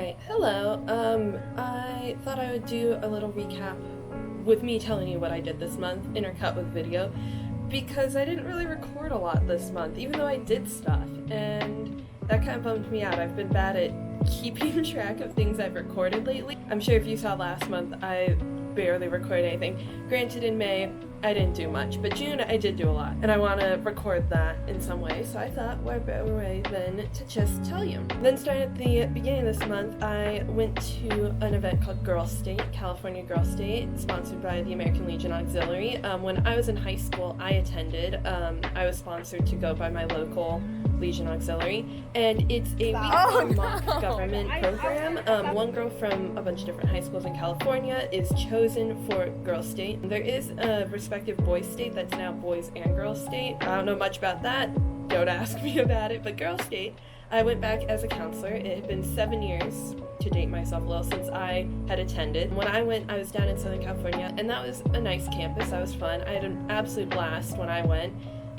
Alright, hello. I thought I would do a little recap with me telling you what I did this month, intercut with video, because I didn't really record a lot this month, even though I did stuff, and that kind of bummed me out. I've been bad at keeping track of things I've recorded lately. I'm sure if you saw last month, I barely recorded anything. Granted, in May, I didn't do much, but June I did do a lot, and I want to record that in some way, so I thought, what better way than to just tell you. Then starting at the beginning of this month, I went to an event called Girl State, California Girl State, sponsored by the American Legion Auxiliary. When I was in high school, I attended. I was sponsored to go by my local Legion Auxiliary, and it's a week-long mock government program. One girl from a bunch of different high schools in California is chosen for Girl State. There is a respective boys state that's now Boys and Girls State. I don't know much about that, don't ask me about it, but Girl State, I went back as a counselor. It had been 7 years, to date myself a little, since I had attended. When I went, I was down in Southern California, and that was a nice campus. That was fun. I had an absolute blast when I went.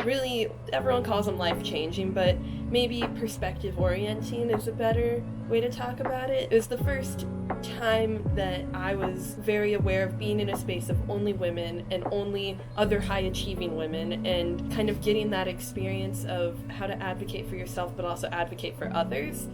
Really, everyone calls them life-changing, but maybe perspective-orienting is a better way to talk about it. It was the first time that I was very aware of being in a space of only women and only other high-achieving women, and kind of getting that experience of how to advocate for yourself but also advocate for others,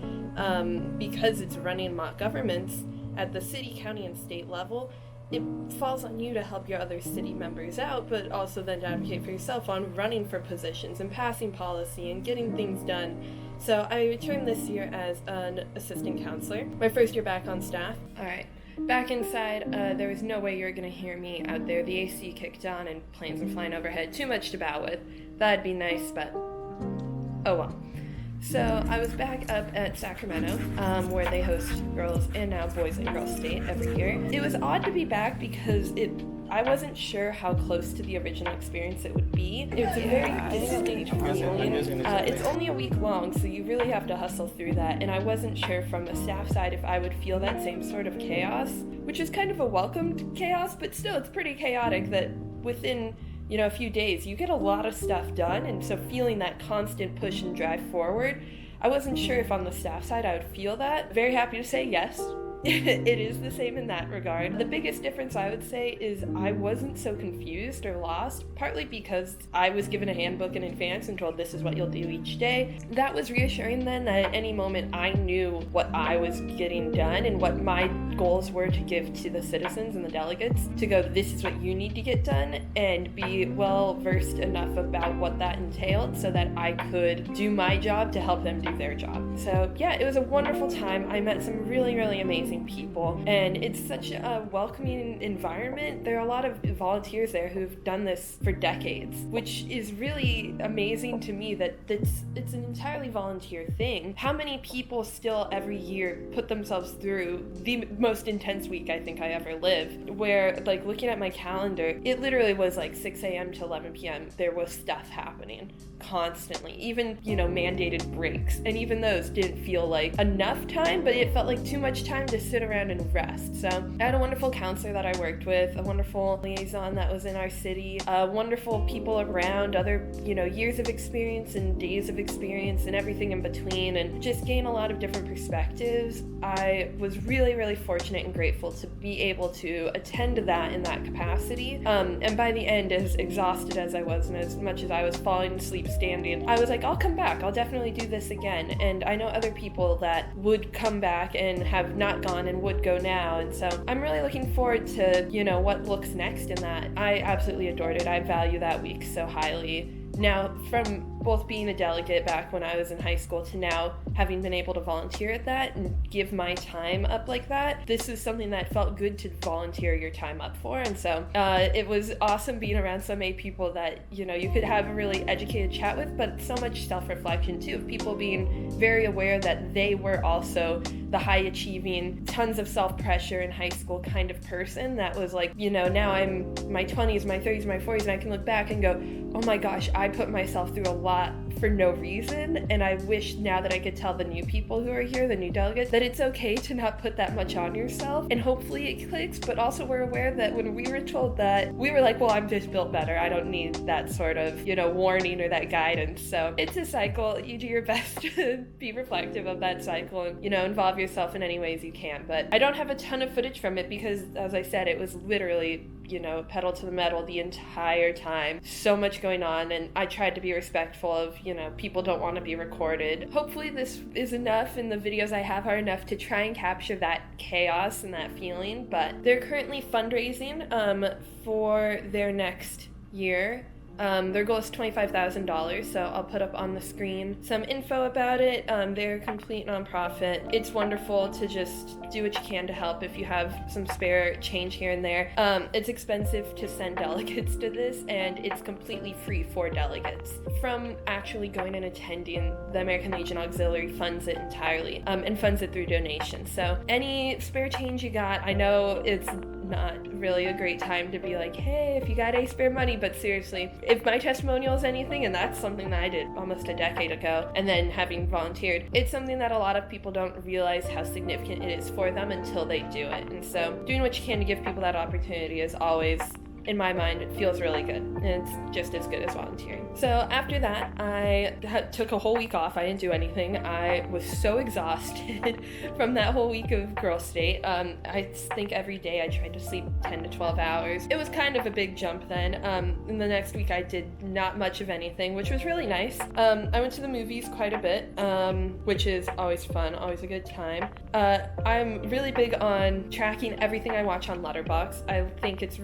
because it's running mock governments at the city, county, and state level. It falls on you to help your other city members out, but also then to advocate for yourself on running for positions and passing policy and getting things done. So I returned this year as an assistant counselor, my first year back on staff. Alright, back inside, there was no way you were going to hear me out there. The AC kicked on and planes were flying overhead. Too much to bow with. That'd be nice, but oh well. So I was back up at Sacramento, where they host girls and now Boys and Girls State every year. It was odd to be back because I wasn't sure how close to the original experience it would be. It was a very distinct feeling. It's only a week long, so you really have to hustle through that, and I wasn't sure from the staff side if I would feel that same sort of chaos, which is kind of a welcomed chaos, but still it's pretty chaotic that within a few days, you get a lot of stuff done, and so feeling that constant push and drive forward, I wasn't sure if on the staff side I would feel that. Very happy to say yes. It is the same in that regard. The biggest difference I would say is I wasn't so confused or lost, partly because I was given a handbook in advance and told this is what you'll do each day. That was reassuring then, that at any moment I knew what I was getting done and what my goals were to give to the citizens and the delegates, to go, this is what you need to get done, and be well versed enough about what that entailed so that I could do my job to help them do their job. So yeah, it was a wonderful time. I met some really, really amazing people, and it's such a welcoming environment. There are a lot of volunteers there who've done this for decades, which is really amazing to me that it's an entirely volunteer thing. How many people still every year put themselves through the most intense week I think I ever lived, where, like, looking at my calendar, it literally was like 6 a.m. to 11 p.m. there was stuff happening constantly, even mandated breaks, and even those didn't feel like enough time, but it felt like too much time to sit around and rest. So I had a wonderful counselor that I worked with, a wonderful liaison that was in our city, wonderful people around, other years of experience and days of experience and everything in between, and just gain a lot of different perspectives. I was really, really fortunate and grateful to be able to attend that in that capacity, and by the end, as exhausted as I was and as much as I was falling asleep standing, I was like, I'll come back, I'll definitely do this again. And I know other people that would come back and have not gone and would go now, and so I'm really looking forward to what looks next in that. I absolutely adored it. I value that week so highly. Now, from both being a delegate back when I was in high school to now having been able to volunteer at that and give my time up like that, this is something that felt good to volunteer your time up for. And so it was awesome being around so many people that you could have a really educated chat with, but so much self-reflection too, of people being very aware that they were also the high-achieving, tons of self-pressure in high school kind of person that was like, now I'm my 20s, my 30s, my 40s, and I can look back and go, oh my gosh, I put myself through a lot for no reason, and I wish now that I could tell the new people who are here, the new delegates, that it's okay to not put that much on yourself, and hopefully it clicks. But also we're aware that when we were told that, we were like, well, I'm just built better, I don't need that sort of warning or that guidance. So it's a cycle. You do your best to be reflective of that cycle and involve yourself in any ways you can. But I don't have a ton of footage from it because, as I said, it was literally, pedal to the metal the entire time. So much going on, and I tried to be respectful of, people don't want to be recorded. Hopefully this is enough, and the videos I have are enough to try and capture that chaos and that feeling. But they're currently fundraising for their next year. Their goal is $25,000, so I'll put up on the screen some info about it. They're a complete nonprofit. It's wonderful to just do what you can to help if you have some spare change here and there. It's expensive to send delegates to this, and it's completely free for delegates. From actually going and attending, the American Legion Auxiliary funds it entirely, and funds it through donations. So any spare change you got, I know it's not really a great time to be like, hey, if you got any spare money, but seriously, if my testimonial is anything, and that's something that I did almost a decade ago, and then having volunteered, it's something that a lot of people don't realize how significant it is for them until they do it. And so doing what you can to give people that opportunity is always, in my mind, it feels really good, and it's just as good as volunteering. So after that, I took a whole week off. I didn't do anything. I was so exhausted from that whole week of Girl State. I think every day I tried to sleep 10 to 12 hours. It was kind of a big jump then. In the next week I did not much of anything, which was really nice. I went to the movies quite a bit, which is always fun, always a good time. I'm really big on tracking everything I watch on Letterboxd. I think it's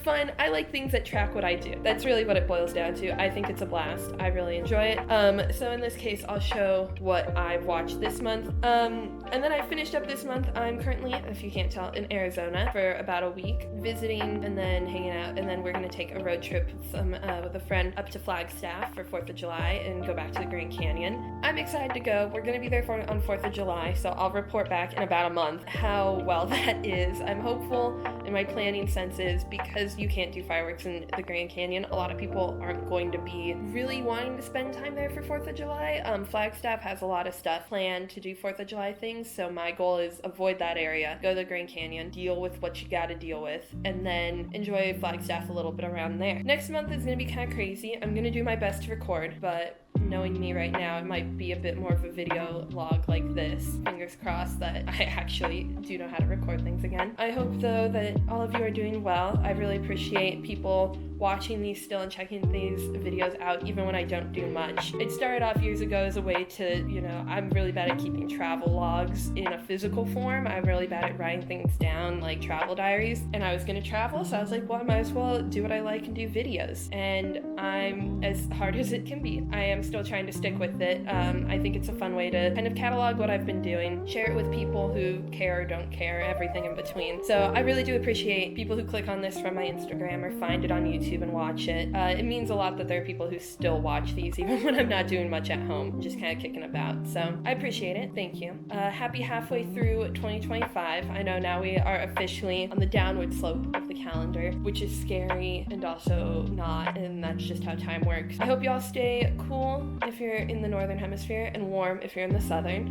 fun. I like things that track what I do. That's really what it boils down to. I think it's a blast. I really enjoy it. So in this case, I'll show what I've watched this month. And then I finished up this month. I'm currently, if you can't tell, in Arizona for about a week, visiting and then hanging out. And then we're going to take a road trip with a friend up to Flagstaff for 4th of July and go back to the Grand Canyon. I'm excited to go. We're going to be there on 4th of July, so I'll report back in about a month how well that is. I'm hopeful in my planning senses because you can't do fireworks in the Grand Canyon. A lot of people aren't going to be really wanting to spend time there for 4th of July. Flagstaff has a lot of stuff planned to do 4th of July things, so my goal is avoid that area, go to the Grand Canyon, deal with what you gotta deal with, and then enjoy Flagstaff a little bit around there. Next month is gonna be kind of crazy. I'm gonna do my best to record, but knowing me right now, it might be a bit more of a video log like this. Fingers crossed that I actually do know how to record things again. I hope, though, that all of you are doing well. I really appreciate people watching these still and checking these videos out even when I don't do much. It started off years ago as a way to, I'm really bad at keeping travel logs in a physical form. I'm really bad at writing things down like travel diaries, and I was gonna travel, so I was like, well, I might as well do what I like and do videos, and I'm as hard as it can be. I am still trying to stick with it. I think it's a fun way to kind of catalog what I've been doing, share it with people who care or don't care, everything in between. So I really do appreciate people who click on this from my Instagram or find it on YouTube and watch it. It means a lot that there are people who still watch these even when I'm not doing much at home, just kind of kicking about. So I appreciate it. Thank you. Happy halfway through 2025. I know now we are officially on the downward slope of the calendar, which is scary and also not, and that's just how time works. I hope you all stay cool if you're in the northern hemisphere and warm if you're in the southern.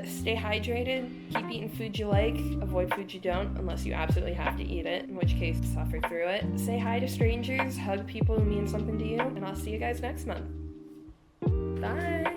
Stay hydrated, keep eating food you like, avoid food you don't unless you absolutely have to eat it, in which case suffer through it. Say hi to strangers, hug people who mean something to you, and I'll see you guys next month. Bye!